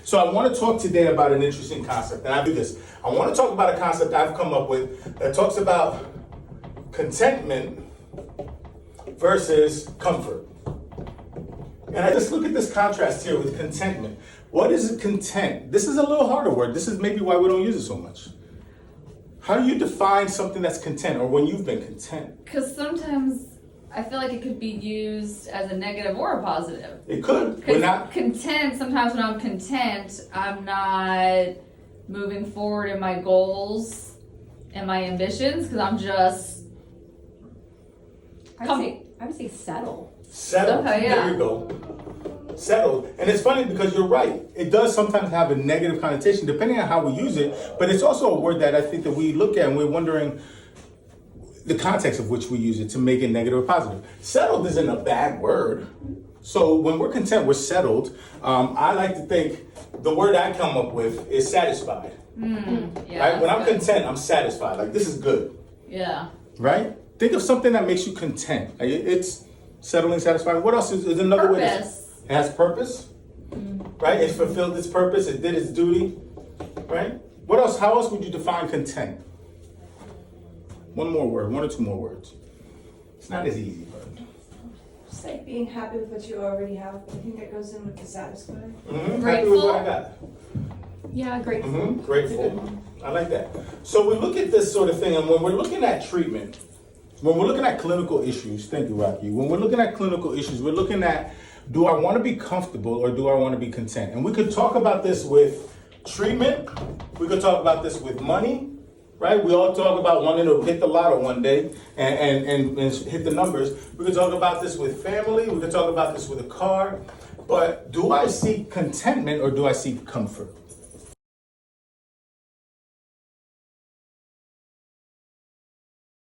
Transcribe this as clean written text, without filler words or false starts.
So I want to talk today about an interesting concept, and I do this. I want to talk about a concept I've come up with that talks about contentment versus comfort. And I just look at this contrast here with contentment. What is content? This is a little harder word. This is maybe why we don't use it so much. How do you define something that's content, or when you've been content? Because sometimes I feel like it could be used as a negative or a positive. It could. We're not content. Sometimes when I'm content, I'm not moving forward in my goals and my ambitions because I'm just. I would say settle. Settled. Okay, yeah. There you go. Settled. And it's funny because you're right. It does sometimes have a negative connotation depending on how we use it. But it's also a word that I think that we look at and we're wondering the context of which we use it to make it negative or positive. Settled isn't a bad word. So when we're content, we're settled. I like to think the word I come up with is satisfied. Yeah, right? When I'm good. content, I'm satisfied. Like, this is good. Yeah. Right? Think of something that makes you content. Like, it's settling, satisfying. What else is another way? Purpose. It has purpose. Right? It fulfilled its purpose. It did its duty. Right? What else? How else would you define content? One more word. One or two more words. It's not as easy, but. Just like being happy with what you already have. I think that goes in with the satisfied. Happy with Grateful. what I got. Yeah, grateful. Grateful. I like that. So we look at this sort of thing, and when we're looking at treatment, when we're looking at clinical issues, thank you, Rocky. When we're looking at clinical issues, we're looking at, do I want to be comfortable or do I want to be content? And we could talk about this with treatment. We could talk about this with money, right? We all talk about wanting to hit the lotto one day and hit the numbers. We could talk about this with family. We could talk about this with a car. But do I seek contentment or do I seek comfort?